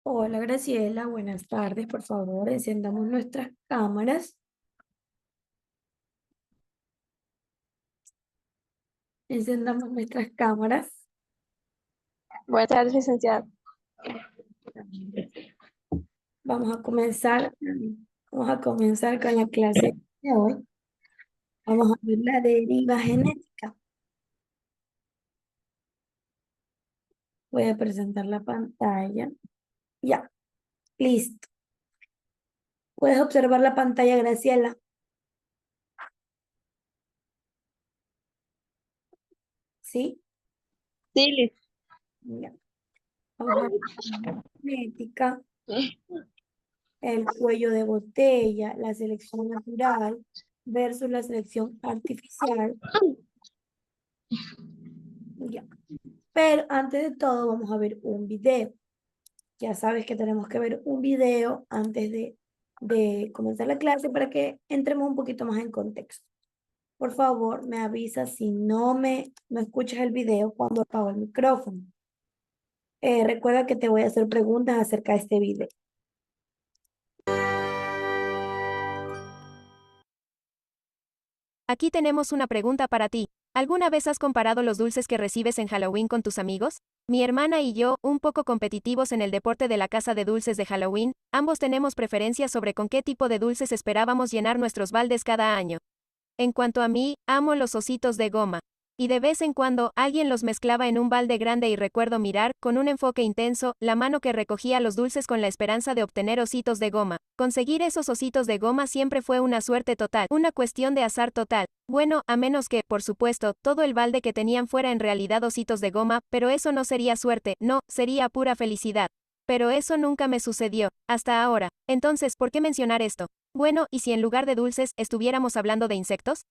Hola Graciela, buenas tardes. Por favor, encendamos nuestras cámaras. Encendamos nuestras cámaras. Buenas tardes, licenciada. Vamos a comenzar, vamos a comenzar con la clase de hoy. Vamos a ver la deriva genética. Voy a presentar la pantalla. Ya, listo. Puedes observar la pantalla, Graciela. ¿Sí? Sí, Ya. Vamos a ver la genética, el cuello de botella, la selección natural versus la selección artificial. Ya. Pero antes de todo vamos a ver un video. Ya sabes que tenemos que ver un video antes de comenzar la clase para que entremos un poquito más en contexto. Por favor, me avisas si no escuchas el video cuando apago el micrófono. Recuerda que te voy a hacer preguntas acerca de este video. Aquí tenemos una pregunta para ti. ¿Alguna vez has comparado los dulces que recibes en Halloween con tus amigos? Mi hermana y yo, un poco competitivos en el deporte de la casa de dulces de Halloween, ambos tenemos preferencias sobre con qué tipo de dulces esperábamos llenar nuestros baldes cada año. En cuanto a mí, amo los ositos de goma. Y de vez en cuando, alguien los mezclaba en un balde grande y recuerdo mirar, con un enfoque intenso, la mano que recogía los dulces con la esperanza de obtener ositos de goma. Conseguir esos ositos de goma siempre fue una suerte total, una cuestión de azar total. Bueno, a menos que, por supuesto, todo el balde que tenían fuera en realidad ositos de goma, pero eso no sería suerte, no, sería pura felicidad. Pero eso nunca me sucedió, hasta ahora. Entonces, ¿por qué mencionar esto? Bueno, ¿y si en lugar de dulces, estuviéramos hablando de insectos?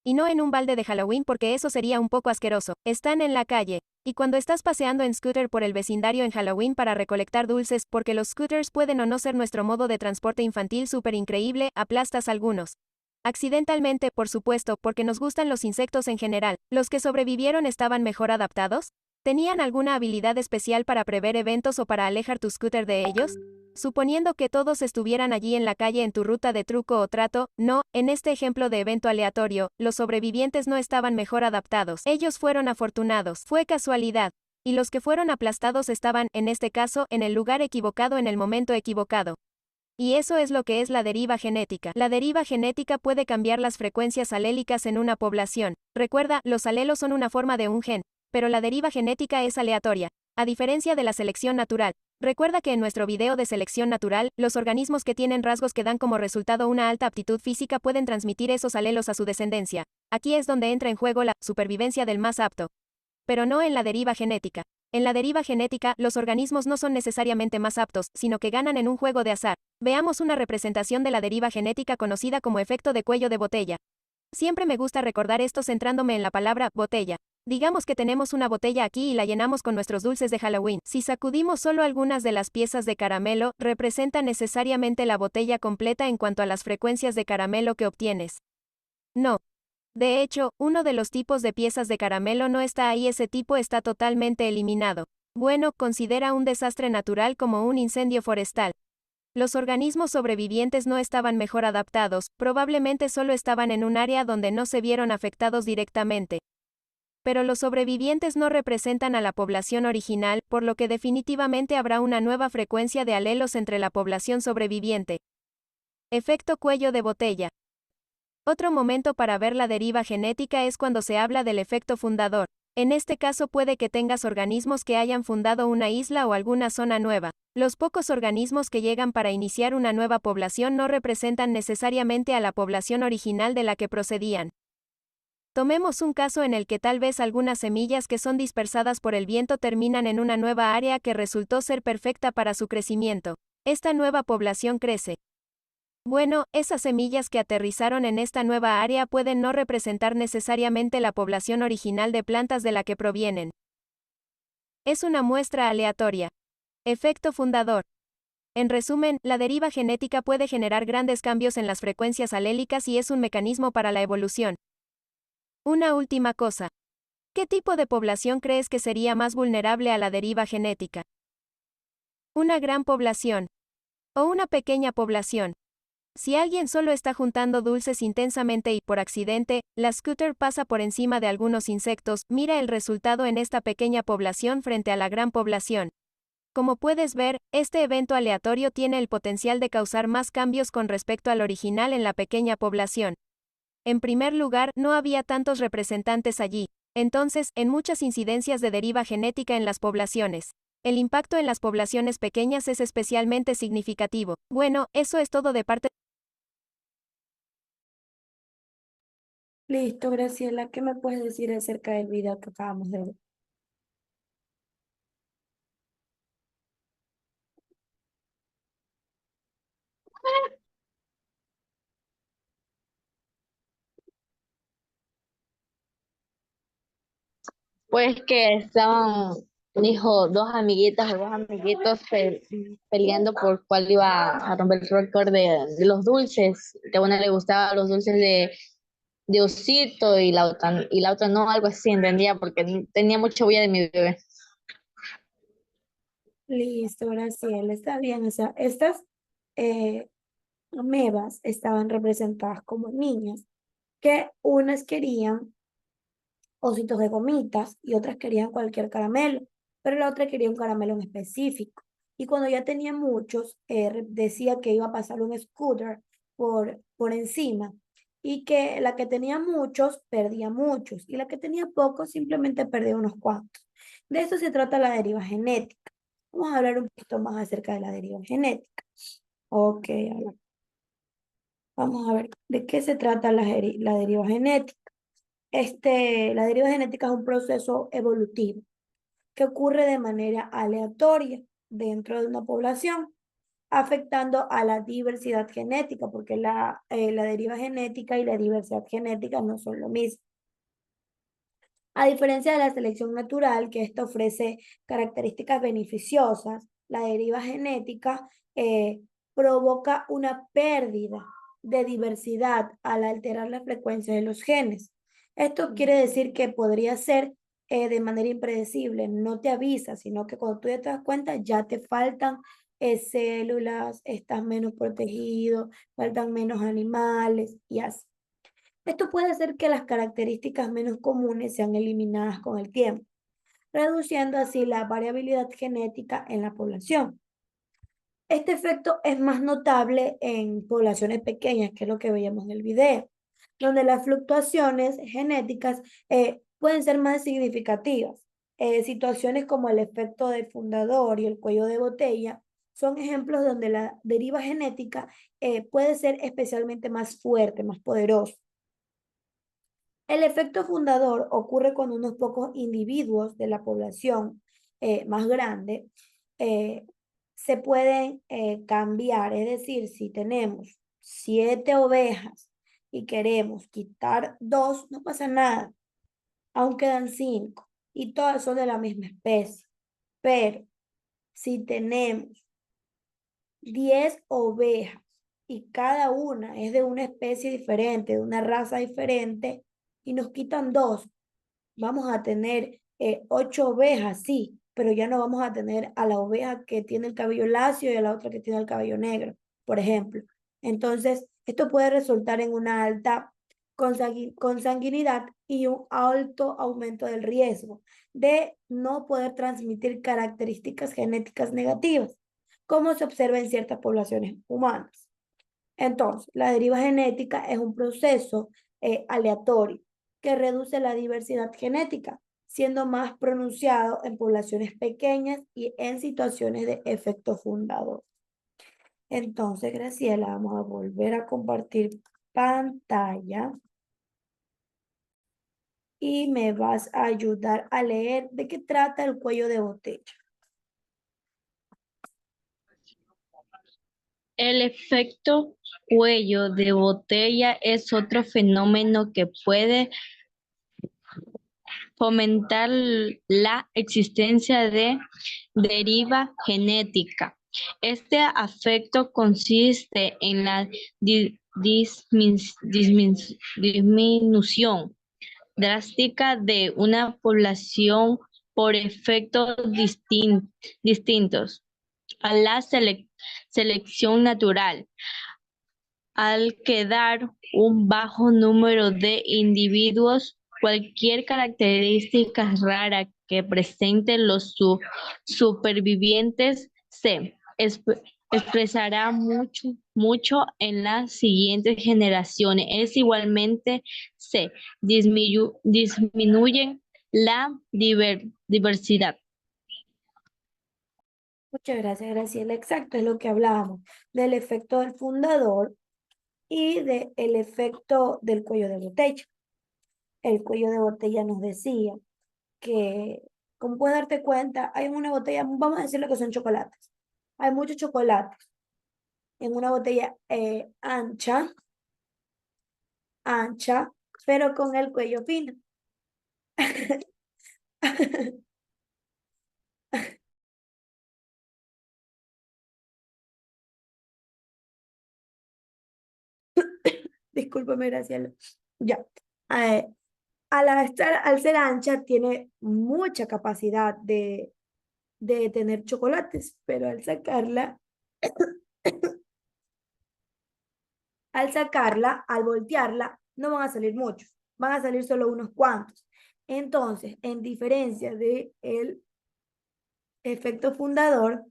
Y no en un balde de Halloween porque eso sería un poco asqueroso. Están en la calle. Y cuando estás paseando en scooter por el vecindario en Halloween para recolectar dulces, porque los scooters pueden o no ser nuestro modo de transporte infantil súper increíble, aplastas algunos. Accidentalmente, por supuesto, porque nos gustan los insectos en general. ¿Los que sobrevivieron estaban mejor adaptados? ¿Tenían alguna habilidad especial para prever eventos o para alejar tu scooter de ellos? Suponiendo que todos estuvieran allí en la calle en tu ruta de truco o trato, no, en este ejemplo de evento aleatorio, los sobrevivientes no estaban mejor adaptados. Ellos fueron afortunados. Fue casualidad. Y los que fueron aplastados estaban, en este caso, en el lugar equivocado en el momento equivocado. Y eso es lo que es la deriva genética. La deriva genética puede cambiar las frecuencias alélicas en una población. Recuerda, los alelos son una forma de un gen, pero la deriva genética es aleatoria, a diferencia de la selección natural. Recuerda que en nuestro video de selección natural, los organismos que tienen rasgos que dan como resultado una alta aptitud física pueden transmitir esos alelos a su descendencia. Aquí es donde entra en juego la supervivencia del más apto. Pero no en la deriva genética. En la deriva genética, los organismos no son necesariamente más aptos, sino que ganan en un juego de azar. Veamos una representación de la deriva genética conocida como efecto de cuello de botella. Siempre me gusta recordar esto centrándome en la palabra botella. Digamos que tenemos una botella aquí y la llenamos con nuestros dulces de Halloween. Si sacudimos solo algunas de las piezas de caramelo, representa necesariamente la botella completa en cuanto a las frecuencias de caramelo que obtienes. No. De hecho, uno de los tipos de piezas de caramelo no está ahí, ese tipo está totalmente eliminado. Bueno, considera un desastre natural como un incendio forestal. Los organismos sobrevivientes no estaban mejor adaptados, probablemente solo estaban en un área donde no se vieron afectados directamente. Pero los sobrevivientes no representan a la población original, por lo que definitivamente habrá una nueva frecuencia de alelos entre la población sobreviviente. Efecto cuello de botella. Otro momento para ver la deriva genética es cuando se habla del efecto fundador. En este caso puede que tengas organismos que hayan fundado una isla o alguna zona nueva. Los pocos organismos que llegan para iniciar una nueva población no representan necesariamente a la población original de la que procedían. Tomemos un caso en el que tal vez algunas semillas que son dispersadas por el viento terminan en una nueva área que resultó ser perfecta para su crecimiento. Esta nueva población crece. Bueno, esas semillas que aterrizaron en esta nueva área pueden no representar necesariamente la población original de plantas de la que provienen. Es una muestra aleatoria. Efecto fundador. En resumen, la deriva genética puede generar grandes cambios en las frecuencias alélicas y es un mecanismo para la evolución. Una última cosa. ¿Qué tipo de población crees que sería más vulnerable a la deriva genética? Una gran población. O una pequeña población. Si alguien solo está juntando dulces intensamente y por accidente, la scooter pasa por encima de algunos insectos, mira el resultado en esta pequeña población frente a la gran población. Como puedes ver, este evento aleatorio tiene el potencial de causar más cambios con respecto al original en la pequeña población. En primer lugar, no había tantos representantes allí. Entonces, en muchas incidencias de deriva genética en las poblaciones. El impacto en las poblaciones pequeñas es especialmente significativo. Bueno, eso es todo de parte. Listo, Graciela, ¿qué me puedes decir acerca del video que acabamos de ver? Pues que estaban, dijo, dos amiguitas o dos amiguitos peleando por cuál iba a romper el récord de los dulces. Que a una le gustaban los dulces de osito y la otra no, algo así, entendía, porque tenía mucha huella de mi bebé. Listo, Graciela, está bien. O sea, estas eh, amebas estaban representadas como niñas, que unas querían ositos de gomitas y otras querían cualquier caramelo, pero la otra quería un caramelo en específico. Y cuando ya tenía muchos, decía que iba a pasar un scooter por encima y que la que tenía muchos perdía muchos y la que tenía pocos simplemente perdía unos cuantos. De eso se trata la deriva genética. Vamos a hablar un poquito más acerca de la deriva genética. Ok, ahora vamos a ver de qué se trata la deriva genética. La deriva genética es un proceso evolutivo que ocurre de manera aleatoria dentro de una población, afectando a la diversidad genética, porque la deriva genética y la diversidad genética no son lo mismo. A diferencia de la selección natural, que esta ofrece características beneficiosas, la deriva genética provoca una pérdida de diversidad al alterar la frecuencia de los genes. Esto quiere decir que podría ser de manera impredecible, no te avisa, sino que cuando tú ya te das cuenta, ya te faltan células, estás menos protegido, faltan menos animales y así. Esto puede hacer que las características menos comunes sean eliminadas con el tiempo, reduciendo así la variabilidad genética en la población. Este efecto es más notable en poblaciones pequeñas, que es lo que veíamos en el video, donde las fluctuaciones genéticas pueden ser más significativas. Situaciones como el efecto del fundador y el cuello de botella son ejemplos donde la deriva genética puede ser especialmente más fuerte, más poderosa. El efecto fundador ocurre cuando unos pocos individuos de la población más grande eh, se pueden cambiar. Es decir, si tenemos 7 ovejas y queremos quitar 2, no pasa nada. Aún quedan 5 y todas son de la misma especie. Pero si tenemos 10 ovejas y cada una es de una especie diferente, de una raza diferente, y nos quitan 2, vamos a tener 8 ovejas, sí, pero ya no vamos a tener a la oveja que tiene el cabello lacio y a la otra que tiene el cabello negro, por ejemplo. Entonces, esto puede resultar en una alta consanguinidad y un alto aumento del riesgo de no poder transmitir características genéticas negativas, como se observa en ciertas poblaciones humanas. Entonces, la deriva genética es un proceso aleatorio que reduce la diversidad genética, siendo más pronunciado en poblaciones pequeñas y en situaciones de efecto fundador. Entonces, Graciela, vamos a volver a compartir pantalla y me vas a ayudar a leer de qué trata el cuello de botella. El efecto cuello de botella es otro fenómeno que puede fomentar la existencia de deriva genética. Este efecto consiste en la disminución drástica de una población por efectos distintos. a la selección natural. Al quedar un bajo número de individuos, cualquier característica rara que presenten los supervivientes se expresará mucho en las siguientes generaciones. Es igualmente se disminuye la diversidad. Muchas gracias, Graciela. Exacto, es lo que hablábamos del efecto del fundador y del efecto del cuello de botella. El cuello de botella nos decía que, como puedes darte cuenta, hay una botella, vamos a decirle que son chocolates. Hay muchos chocolates en una botella ancha, pero con el cuello fino. Discúlpame, Graciela. Ya. Eh, al ser ancha, tiene mucha capacidad de tener chocolates, pero al voltearla, no van a salir muchos, van a salir solo unos cuantos. Entonces, en diferencia de el efecto fundador,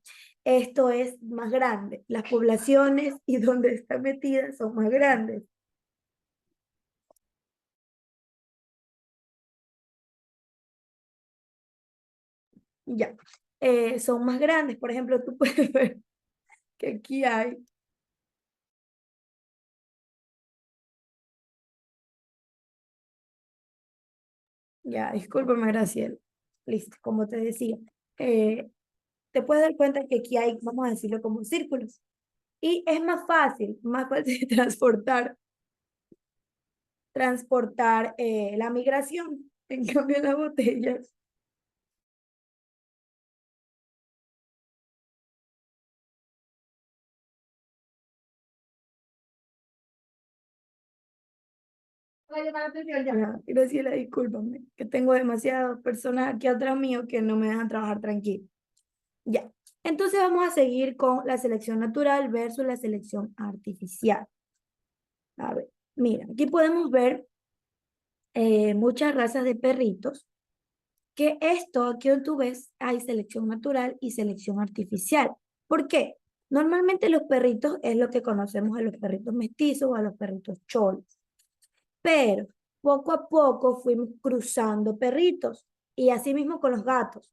esto es más grande. Las poblaciones y donde está metida son más grandes. Ya, son más grandes. Por ejemplo, tú puedes ver que aquí hay, ya, discúlpame, Graciela. Listo, como te decía, eh, te puedes dar cuenta que aquí hay, vamos a decirlo como círculos. Y es más fácil transportar la migración. En cambio, las botellas. Ya, Graciela, discúlpame, que tengo demasiadas personas aquí atrás mío que no me dejan trabajar tranquilo. Ya, entonces vamos a seguir con la selección natural versus la selección artificial. A ver, mira, aquí podemos ver muchas razas de perritos, que esto aquí donde tú ves hay selección natural y selección artificial. ¿Por qué? Normalmente los perritos es lo que conocemos a los perritos mestizos o a los perritos cholos, pero poco a poco fuimos cruzando perritos y así mismo con los gatos.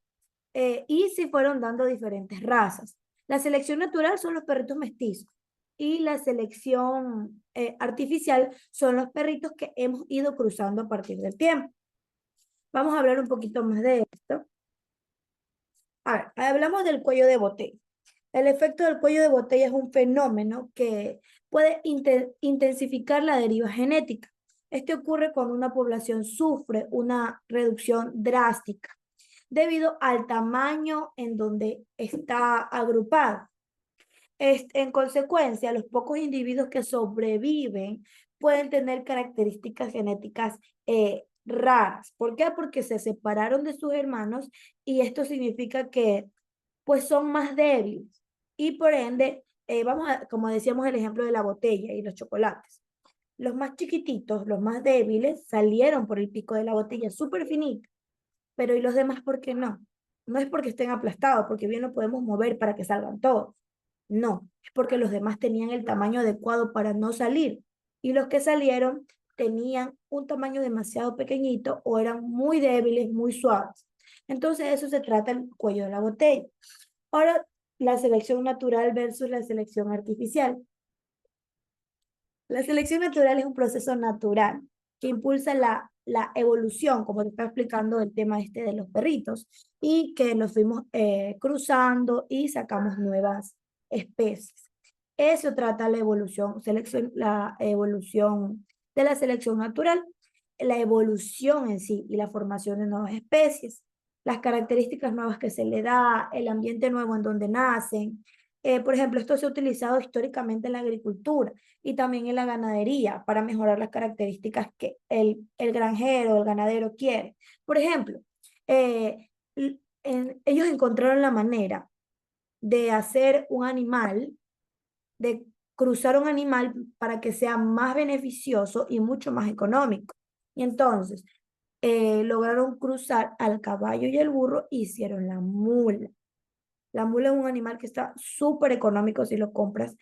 Y se fueron dando diferentes razas. La selección natural son los perritos mestizos y la selección artificial son los perritos que hemos ido cruzando a partir del tiempo. Vamos a hablar un poquito más de esto. A ver, hablamos del cuello de botella. El efecto del cuello de botella es un fenómeno que puede intensificar la deriva genética. Este ocurre cuando una población sufre una reducción drástica debido al tamaño en donde está agrupada. En consecuencia, los pocos individuos que sobreviven pueden tener características genéticas raras. ¿Por qué? Porque se separaron de sus hermanos y esto significa que pues son más débiles y por ende, como decíamos el ejemplo de la botella y los chocolates. Los más chiquititos, los más débiles, salieron por el pico de la botella súper finito, pero ¿y los demás por qué no? No es porque estén aplastados, porque bien lo podemos mover para que salgan todos. No, es porque los demás tenían el tamaño adecuado para no salir. Y los que salieron tenían un tamaño demasiado pequeñito o eran muy débiles, muy suaves. Entonces, eso se trata el cuello de la botella. Ahora, la selección natural versus la selección artificial. La selección natural es un proceso natural que impulsa la evolución, como te está explicando el tema este de los perritos, y que los fuimos cruzando y sacamos nuevas especies. Eso trata la evolución de la selección natural, la evolución en sí y la formación de nuevas especies, las características nuevas que se le da, el ambiente nuevo en donde nacen. Por ejemplo, esto se ha utilizado históricamente en la agricultura y también en la ganadería para mejorar las características que el granjero, el ganadero quiere. Por ejemplo, ellos encontraron la manera de hacer un animal, de cruzar un animal para que sea más beneficioso y mucho más económico. Y entonces lograron cruzar al caballo y el burro e hicieron la mula. La mula es un animal que está súper económico si lo compras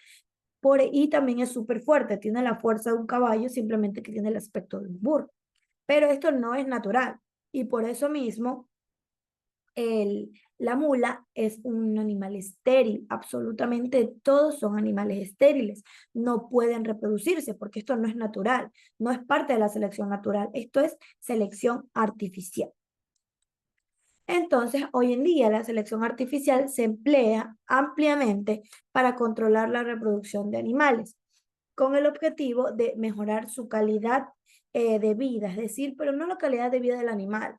y también es súper fuerte, tiene la fuerza de un caballo, simplemente que tiene el aspecto de un burro. Pero esto no es natural y por eso mismo la mula es un animal estéril, absolutamente todos son animales estériles, no pueden reproducirse porque esto no es natural, no es parte de la selección natural, esto es selección artificial. Entonces, hoy en día la selección artificial se emplea ampliamente para controlar la reproducción de animales, con el objetivo de mejorar su calidad de vida, es decir, pero no la calidad de vida del animal.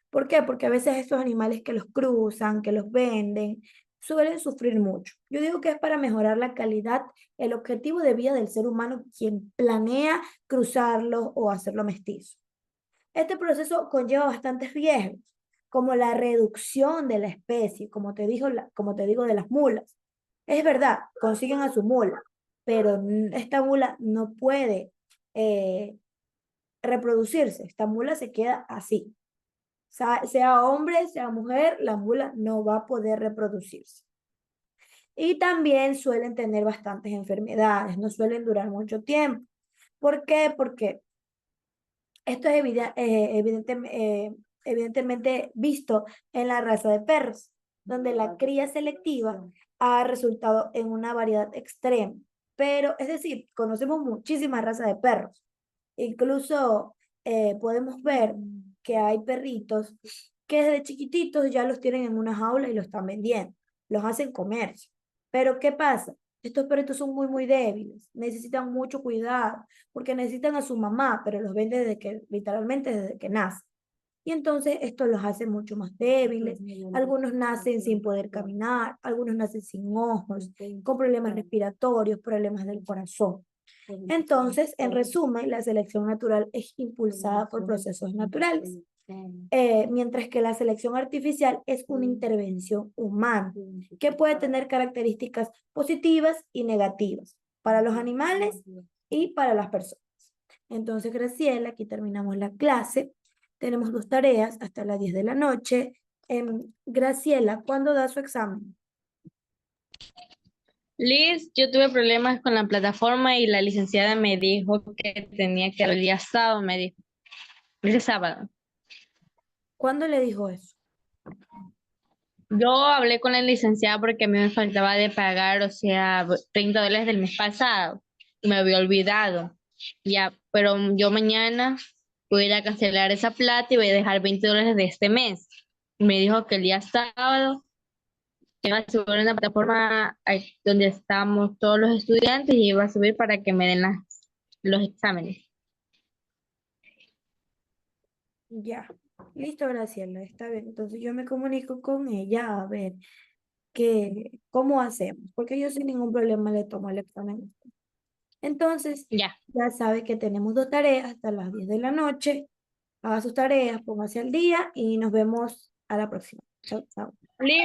¿Por qué? Porque a veces estos animales que los cruzan, que los venden, suelen sufrir mucho. Yo digo que es para mejorar la calidad, el objetivo de vida del ser humano quien planea cruzarlo o hacerlo mestizo. Este proceso conlleva bastantes riesgos, como la reducción de la especie, como te digo de las mulas. Es verdad, consiguen a su mula, pero esta mula no puede reproducirse. Esta mula se queda así. Sea hombre, sea mujer, la mula no va a poder reproducirse. Y también suelen tener bastantes enfermedades, no suelen durar mucho tiempo. ¿Por qué? Porque esto es evidentemente visto en la raza de perros, donde la cría selectiva ha resultado en una variedad extrema. Pero, es decir, conocemos muchísimas razas de perros. Incluso podemos ver que hay perritos que desde chiquititos ya los tienen en una jaula y los están vendiendo, los hacen comercio. Pero ¿qué pasa? Estos perritos son muy débiles, necesitan mucho cuidado, porque necesitan a su mamá, pero los ven literalmente desde que nacen. Y entonces esto los hace mucho más débiles. Algunos nacen sin poder caminar, algunos nacen sin ojos, con problemas respiratorios, problemas del corazón. Entonces, en resumen, la selección natural es impulsada por procesos naturales, mientras que la selección artificial es una intervención humana que puede tener características positivas y negativas para los animales y para las personas. Entonces, Graciela, aquí terminamos la clase. Tenemos 2 tareas hasta las 10 de la noche. Graciela, ¿cuándo da su examen? Liz, yo tuve problemas con la plataforma y la licenciada me dijo que tenía que ir el día sábado, me dijo. Ese sábado. ¿Cuándo le dijo eso? Yo hablé con la licenciada porque a mí me faltaba de pagar, o sea, $30 del mes pasado. Y me había olvidado. Ya, pero yo mañana voy a ir a cancelar esa plata y voy a dejar $20 de este mes. Me dijo que el día sábado iba a subir una plataforma donde estamos todos los estudiantes y iba a subir para que me den los exámenes. Ya, listo, Graciela, está bien. Entonces yo me comunico con ella a ver cómo hacemos, porque yo sin ningún problema le tomo el examen. Entonces, Ya. ya sabe que tenemos 2 tareas hasta las 10 de la noche. Haga sus tareas, póngase al día y nos vemos a la próxima. Chao, chao. Liz,